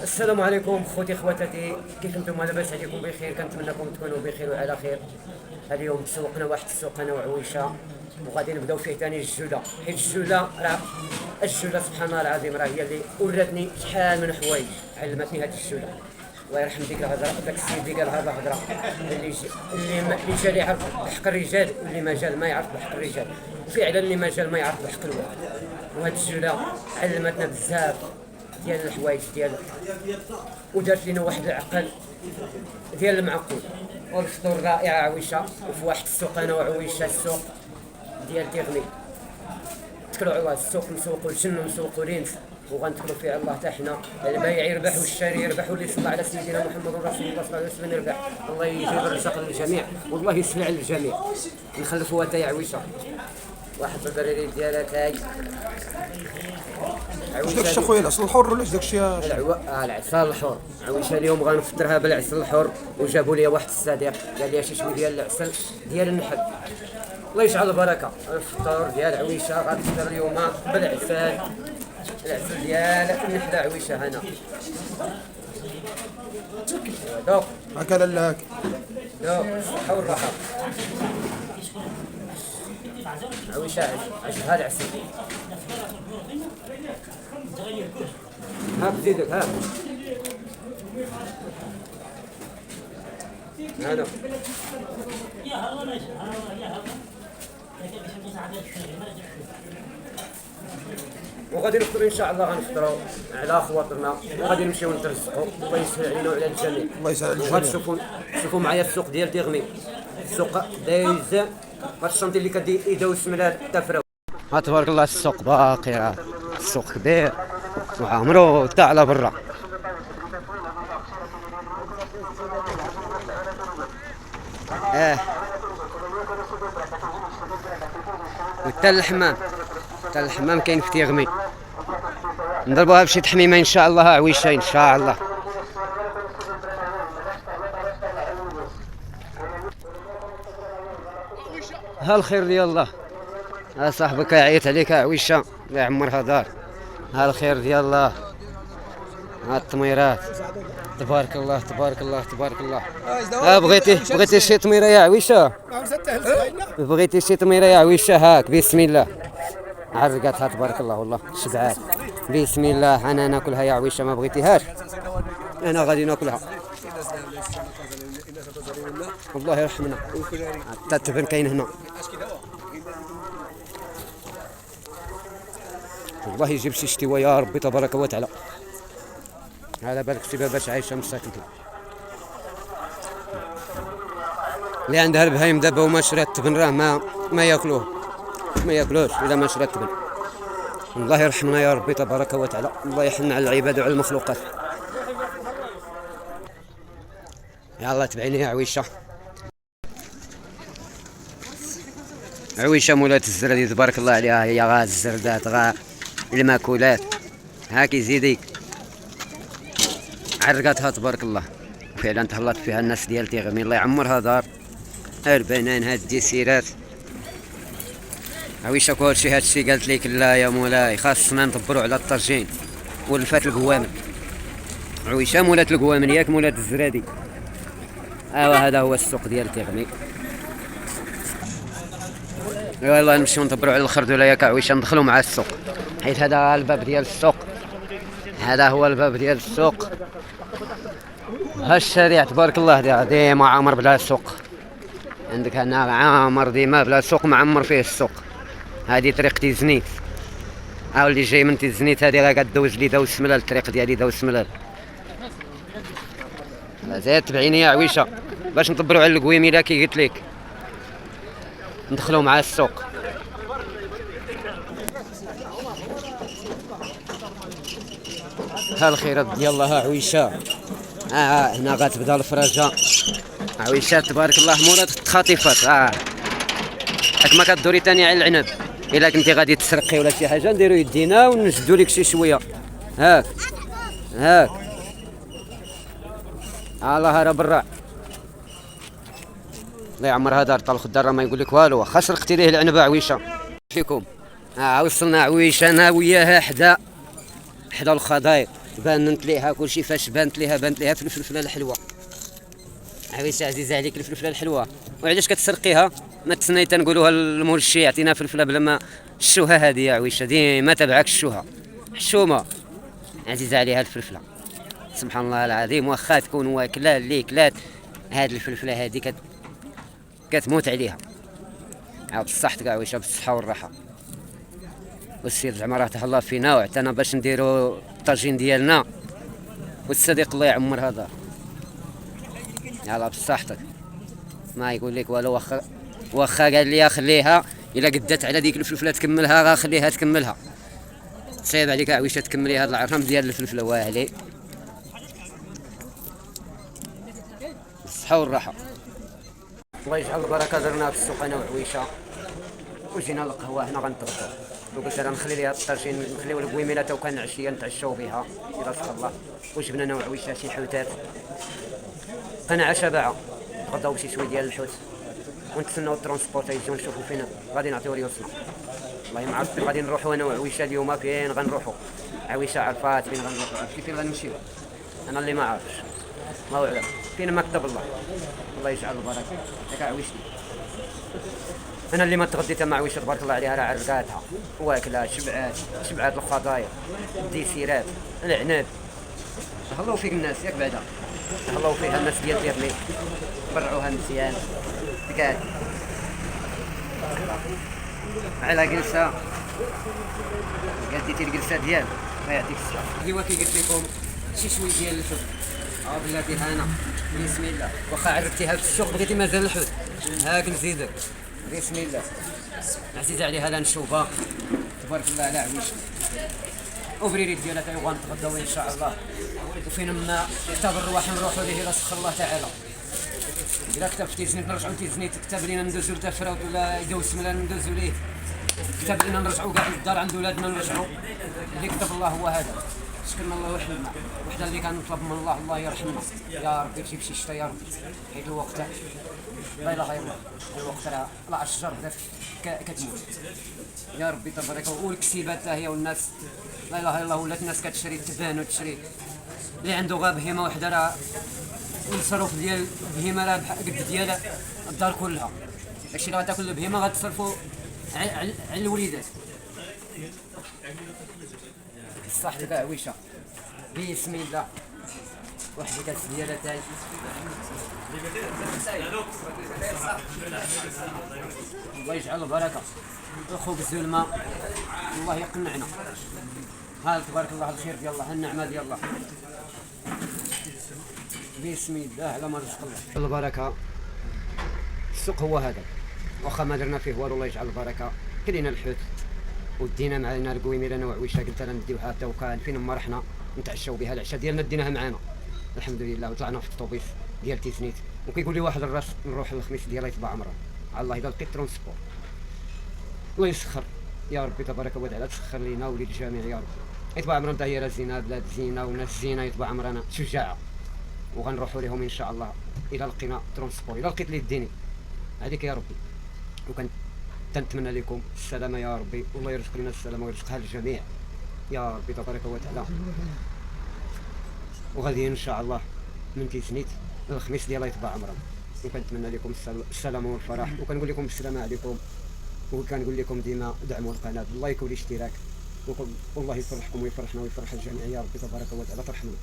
السلام عليكم خوتي خواتاتي، كيف انتم؟ لاباس عليكم؟ بخير، كنتمنىكم تكونوا بخير وعلى خير. اليوم تسوقنا واحد السوق انا وعويشه، وغادي نبداو فيه ثاني الجوله، حيت الجوله راه سبحان الله العظيم راه هي اللي وراتني شحال من حوايج، علمتني هذه الجوله. الله يرحم ديك الهضره، داك السيد اللي قال هذه الهضره، اللي جا يعرف بحق الرجال، واللي ما جا ما يعرف بحق الرجال. فعلا اللي ما جا ما يعرف بحق الواحد. وهذه الجوله علمتنا بزاف ديال الحوايج ودارت لنا واحد العقل ديال المعقول. والفطور رائع عويشه، وفي واحد السوق انا وعويشه، السوق ديال تيغني. تكلوا على السوق، نسوقوا الجن ونسوقوا الانس، وغندخلوا فيه الله حتى حنا. البايع يربح والشاري يربح، واللي صلى على سيدنا محمد رسول الله صلى الله عليه وسلم يربح. الله يجيب الرزق للجميع، والله يسهل على الجميع. نخلفوها تاي عويشه، واحد البراري ديالها تاي واش داكشي اخويا العسل الحر ولا داكشي؟ العسل الحر. عويشه اليوم غنفطرها بالعسل الحر، وجابوا لي واحد الصديق قال لي شي شويه ديال العسل ديال النحل. الله يجعل البركه. الفطور ديال عويشه غنفطر اليوم بالعسل، العسل ديال النحله عويشه. هنا دوق هكا لا هكا دوق الصحه والراحه. عويشه عجبها العسل. هاك زيدك هاك هذا. وغادي نفطر ان شاء الله، غنفطروا على خواطرنا، وغادي نمشيو نترزقوا. الله يسهل علينا وعلى الجميع. الله يسهل على وغادي الجميع. شوفوا معايا السوق ديال تيغني، السوق دايز هاد الشنطي اللي كدي يدوس من هاد التفره. ها تبارك الله السوق باقي، راه السوق كبير وعمرو حتى على برا. وحتى الحمام كاين في تيغمي. نضربوها بشي تحميمه ان شاء الله عويشه ان شاء الله. ها الخير ديال الله. ها صاحبك يعيط عليك عويشه، الله يعمرها دار. ها الخير ديال الله. ها التميرات تبارك الله تبارك الله تبارك الله. بغيتي شي تميره يا عويشه؟ بغيتي شي تميره يا عويشه؟ هاك بسم الله. عرقتها تبارك الله، والله شبعات. بسم الله انا ناكلها يا عويشه، ما بغيتيهاش انا غادي ناكلها. الله يرحمنا. حتى التبن كاين هنا، والله يجيب شي شتوى يا ربي تبارك وتعالى. على بالك شي باش عايشه مساكنتي اللي عندها البهايم دابا وما شرات التبن، راه ما ياكلوش الا ما شرات التبن. الله يرحمنا يا ربي تبارك وتعالى، الله يحن على العباد وعلى المخلوقات. يا الله تبعيني يا عويشه. عويشه مولات الزردي تبارك الله عليها، هي غا الزردات غا الماكولات. هاك يزيدي عرقاتها تبارك الله. فعلا تهلط فيها الناس ديال تيغمي، الله يعمرها دار. البنان هاد الديسيرات عويشه كلشي هادشي قالت لك لا يا مولاي، خاصنا ندبروا على الطرجين ولفات القوامن. عويشه مولات القوامن ياك مولات الزرادي. هذا هو السوق ديال تيغمي. يلا نمشيو ندبروا على الخردوله ياك عويشه، ندخلوا مع السوق، حيت هذا الباب ديال السوق. هذا هو الباب ديال السوق. ها الشارع تبارك الله ديما عامر بلا سوق. عندك هنا عامر ديما بلا سوق، معمر فيه السوق. هذه طريق تيزنيت، اللي جاي من تيزنيت هذه راه كدوز لي داوز سملال، الطريق ديالي داوز سملال. زيد تبعيني يا عويشه باش نطبروا على القويميله كي قلت لك، ندخلوا مع السوق. ها الخيرات ديال الله. ها عويشه هنا غتبدا الفرجه. عويشه تبارك الله مولات التخاطيفات. حيت ما كدوري تاني على العنب، الا كنتي غادي تسرقي ولا شي حاجه نديرو يدينا ونشدو لك شي شويه. هاك الله راه برا. الله يعمرها دار. طال الخدار راه ما يقول لك والو، واخا سرقتي ليه العنبه عويشه. فيكم وصلنا عويشه انا وياها حدا الخضاير. بانت ليها كلشي. فاش بانت ليها في الفلفله الحلوه. عويشه عزيزه عليك الفلفله الحلوه. وعلاش كتسرقيها؟ ما تسناي تنقولوها المرشي يعطينا فلفله بلا ما الشوهه هذه يا عويشه ديما تبعك الشوهه حشومه عزيزه عليها الفلفله. سبحان الله العظيم واخا تكون واكله اللي كلات هاد الفلفله هذه كتموت عليها. عاود بصحتك عويشه بالصحه والراحه. والسيد زعما راه تهلا فينا وعطانا باش نديرو الطاجين ديالنا. والصديق الله يعمر هذا يلا بصحتك. ما يقول لك والو. واخا قال لي خليها الا قدات على ديك الفلفله تكملها غا خليها تكملها. صعيب عليك عويشه تكملي هذا العرم ديال الفلفله واهلي. الصحه والراحه. الله يجعل البركه. درنا في السوق انا وعويشه وجينا للقهوه هنا غنتغداو. وقلت لها نخلي ليها الطاجين نخليو القويمينه تا وكان عشيه نتعشاو بها اذا شاء الله. وجبنا انا وعويشه شي حوتات. انا عشا باعه غداو بشي شويه ديال الحوت ونتسناو الترونسبورت يجيو نشوفوا فين غادي نعطيو ريوسنا. والله ما عرفت غادي نروحوا انا وعويشه اليوم فين غنروحوا. عويشه عرفات فين غنروحوا فين غنمشيو. انا اللي ما عارفش الله اعلم فين ما كتب الله. الله يجعل البركه. ياك عويشتي انا اللي ما تغديتها مع عويشه تبارك الله عليها راه عرقاتها واكله شبعات الخضايا الديسيرات العناب. تهلاو فيك الناس ياك بعدا تهلاو فيها الناس ديال تيرني برعوها مزيان تكاد على جلسه قديتي الجلسه ديال الله يعطيك الصحه. ايوا كي قلت لكم شي شويه ديال الحوت بلاتي هنا بسم الله. واخا عرفتيها في السوق بغيتي مازال الحوت هاك نزيدك بسم الله. عزيزه عليها لا نشوفها تبارك الله على عويشه. وبريريت ديالها تا غنتغداو ان شاء الله. وفين ما يعتبر الرواح نروحوا ليه الى سخر الله تعالى. الا كتب في تيزنيت نرجعوا لتيزنيت كتب لينا ندوزو لتفراوت ولا يدوس ملا ندوزو ليه. كتب لينا نرجعوا كاع للدار عند ولادنا نرجعوا. اللي كتب الله هو هذا. شكرنا الله ويحمدنا. وحده اللي كنطلب من الله الله يرحمنا يا ربي تجيب شي شتا يا ربي حيت الوقت لا اله الا الله. الوقت راه الاشجار بدات كتموت يا ربي تبارك. والكسيبات حتى هي والناس لا اله الا الله ولات الناس كتشري تبان وتشري. اللي عنده غا بهيمه وحده راه المصروف ديال البهيمه راه قد ديال الدار كلها. داكشي اللي غتاكل البهيمه غتصرفوا على الوليدات. صحتك عويشه بسم الله. واحد كاس ديالها تاي الله يجعل البركه. الخبز والماء الله يقنعنا. هذا تبارك الله الخير ديال الله النعمه ديال الله بسم الله على ما رزق الله. البركه السوق هو هذا واخا ما درنا فيه والو الله يجعل البركه. كلينا الحوت ودينا معنا القويمير انا وعويشه قلت لها نديوها حتى وكان فين ما رحنا نتعشاو بها. العشاء ديالنا ديناها معنا الحمد لله. وطلعنا في الطوبيس ديال تيسنيت. وكيقول لي واحد الراس نروح الخميس ديالها يتباع عمره على الله اذا لقيت ترونسبور. الله يسخر يا ربي تبارك وتعالى. تسخر لينا وليد الجميع يا ربي. يتباع عمرنا دايره زينه بلاد زينه وناس زينه يتباع عمرنا شجاعه. وغنروحوا لهم ان شاء الله اذا لقينا ترونسبور. اذا لقيت لي ديني هذيك يا ربي. وكان تنتمنى لكم السلامه يا ربي. والله يرزق لنا السلامه ويرزقها للجميع يا ربي تبارك وتعالى. وغادي ان شاء الله من تيسنيت الخميس ديالها يتباع عمرنا. وكنتمنى لكم السلامه والفرح. وكنقول لكم السلام عليكم. وكنقول لكم ديما دعموا القناه باللايك والاشتراك. والله يفرحكم ويفرحنا ويفرح الجميع يا ربي تبارك وتعالى. ترحمنا.